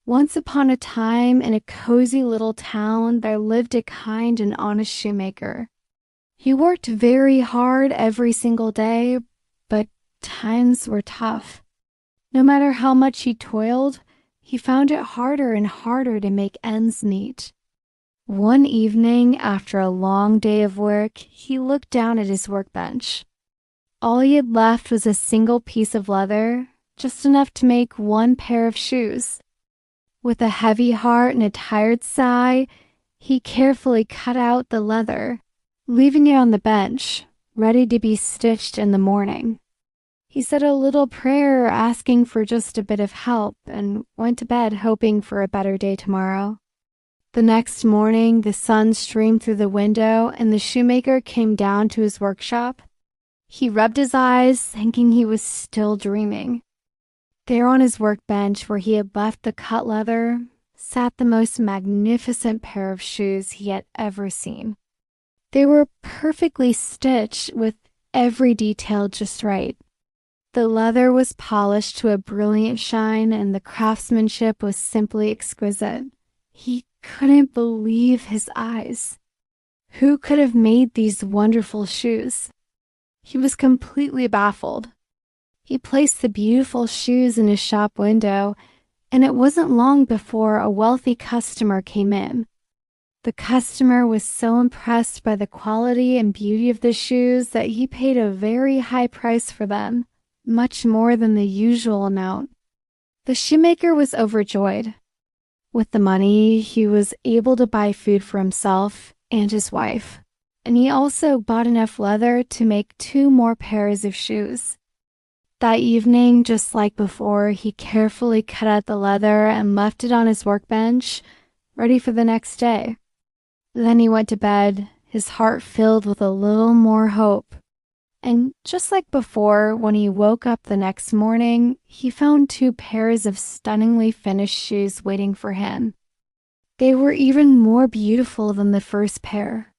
Once upon a time, in a cozy little town, there lived a kind and honest shoemaker. He worked very hard every single day, but times were tough. No matter how much he toiled, he found it harder and harder to make ends meet. One evening, after a long day of work, he looked down at his workbench. All he had left was a single piece of leather, just enough to make one pair of shoes. With a heavy heart and a tired sigh, he carefully cut out the leather, leaving it on the bench, ready to be stitched in the morning. He said a little prayer asking for just a bit of help and went to bed hoping for a better day tomorrow. The next morning, the sun streamed through the window and the shoemaker came down to his workshop. He rubbed his eyes, thinking he was still dreaming. There on his workbench, where he had left the cut leather, sat the most magnificent pair of shoes he had ever seen. They were perfectly stitched with every detail just right. The leather was polished to a brilliant shine and the craftsmanship was simply exquisite. He couldn't believe his eyes. Who could have made these wonderful shoes? He was completely baffled. He placed the beautiful shoes in his shop window, and it wasn't long before a wealthy customer came in. The customer was so impressed by the quality and beauty of the shoes that he paid a very high price for them, much more than the usual amount. The shoemaker was overjoyed. With the money, he was able to buy food for himself and his wife, and he also bought enough leather to make 2 more pairs of shoes. That evening, just like before, he carefully cut out the leather and left it on his workbench, ready for the next day. Then he went to bed, his heart filled with a little more hope. And just like before, when he woke up the next morning, he found 2 pairs of stunningly finished shoes waiting for him. They were even more beautiful than the first pair.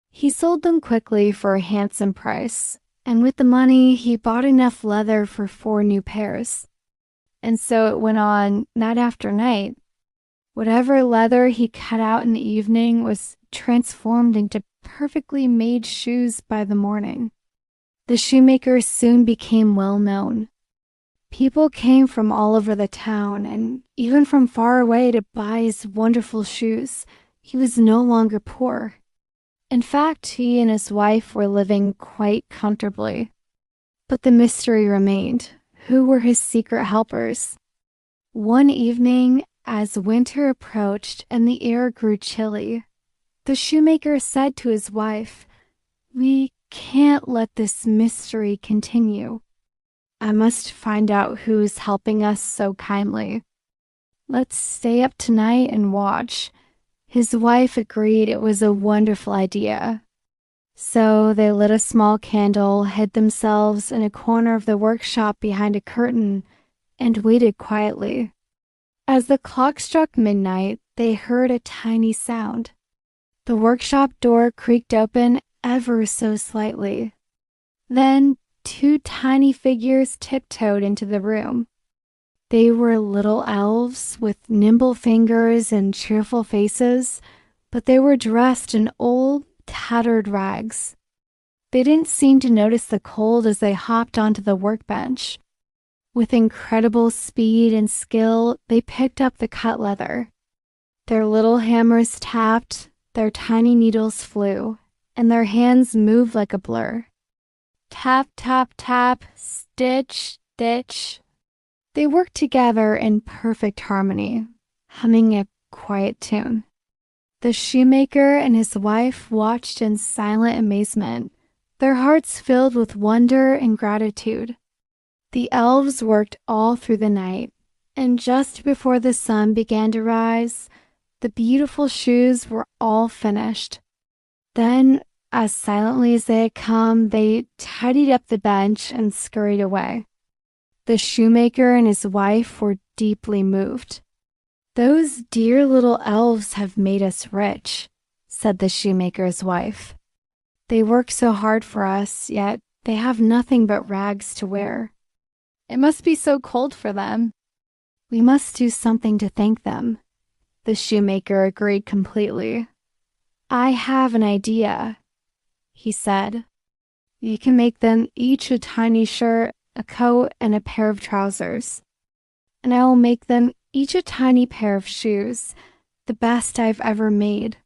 He sold them quickly for a handsome price. And with the money, he bought enough leather for 4 new pairs. And so it went on night after night. Whatever leather he cut out in the evening was transformed into perfectly made shoes by the morning. The shoemaker soon became well known. People came from all over the town and even from far away to buy his wonderful shoes. He was no longer poor. In fact, he and his wife were living quite comfortably. But the mystery remained. Who were his secret helpers? One evening, as winter approached and the air grew chilly, the shoemaker said to his wife, "We can't let this mystery continue. I must find out who's helping us so kindly. Let's stay up tonight and watch." His wife agreed it was a wonderful idea. So they lit a small candle, hid themselves in a corner of the workshop behind a curtain, and waited quietly. As the clock struck midnight, they heard a tiny sound. The workshop door creaked open ever so slightly. Then 2 tiny figures tiptoed into the room. They were little elves with nimble fingers and cheerful faces, but they were dressed in old, tattered rags. They didn't seem to notice the cold as they hopped onto the workbench. With incredible speed and skill, they picked up the cut leather. Their little hammers tapped, their tiny needles flew, and their hands moved like a blur. Tap, tap, tap, stitch, stitch. They worked together in perfect harmony, humming a quiet tune. The shoemaker and his wife watched in silent amazement, their hearts filled with wonder and gratitude. The elves worked all through the night, and just before the sun began to rise, the beautiful shoes were all finished. Then, as silently as they had come, they tidied up the bench and scurried away. The shoemaker and his wife were deeply moved. "Those dear little elves have made us rich," said the shoemaker's wife. "They work so hard for us, yet they have nothing but rags to wear. It must be so cold for them." We must do something to thank them. The shoemaker agreed completely. I have an idea, he said. You can make them each a tiny shirt, a coat, and a pair of trousers. And I will make them each a tiny pair of shoes, the best I've ever made.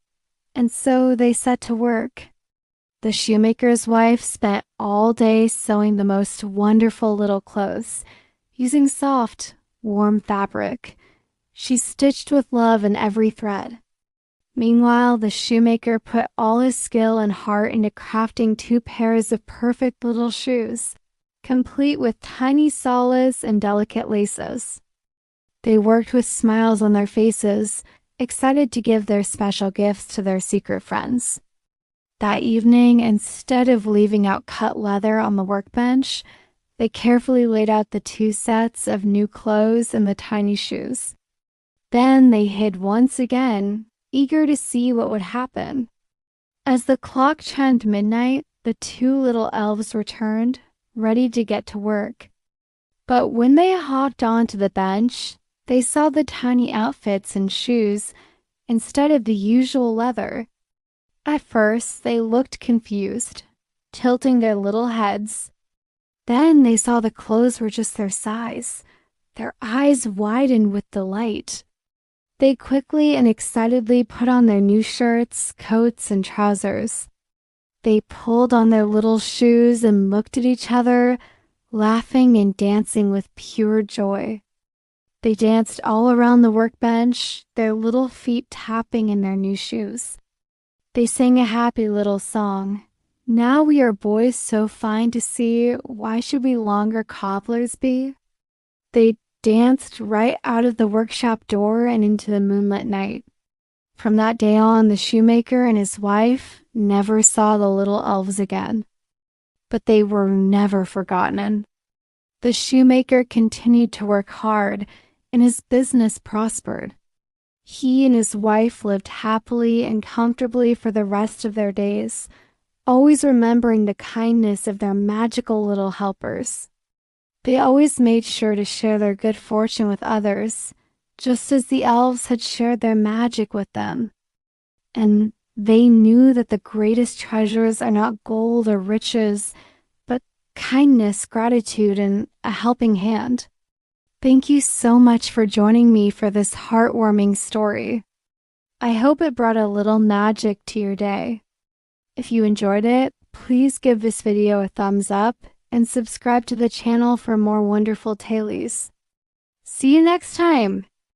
And so they set to work. The shoemaker's wife spent all day sewing the most wonderful little clothes, using soft, warm fabric. She stitched with love in every thread. Meanwhile, the shoemaker put all his skill and heart into crafting 2 pairs of perfect little shoes, complete with tiny soles and delicate laces. They worked with smiles on their faces, excited to give their special gifts to their secret friends. That evening, instead of leaving out cut leather on the workbench, they carefully laid out the 2 sets of new clothes and the tiny shoes. Then they hid once again, eager to see what would happen. As the clock chimed midnight, the 2 little elves returned, ready to get to work. But when they hopped onto the bench, they saw the tiny outfits and shoes instead of the usual leather. At first, they looked confused, tilting their little heads. Then they saw the clothes were just their size. Their eyes widened with delight. They quickly and excitedly put on their new shirts, coats, and trousers. They pulled on their little shoes and looked at each other, laughing and dancing with pure joy. They danced all around the workbench, their little feet tapping in their new shoes. They sang a happy little song. Now we are boys so fine to see, why should we longer cobblers be? They danced right out of the workshop door and into the moonlit night. From that day on, the shoemaker and his wife never saw the little elves again. But they were never forgotten. The shoemaker continued to work hard, and his business prospered. He and his wife lived happily and comfortably for the rest of their days, always remembering the kindness of their magical little helpers. They always made sure to share their good fortune with others, just as the elves had shared their magic with them. And they knew that the greatest treasures are not gold or riches, but kindness, gratitude, and a helping hand. Thank you so much for joining me for this heartwarming story. I hope it brought a little magic to your day. If you enjoyed it, please give this video a thumbs up and subscribe to the channel for more wonderful tailies. See you next time!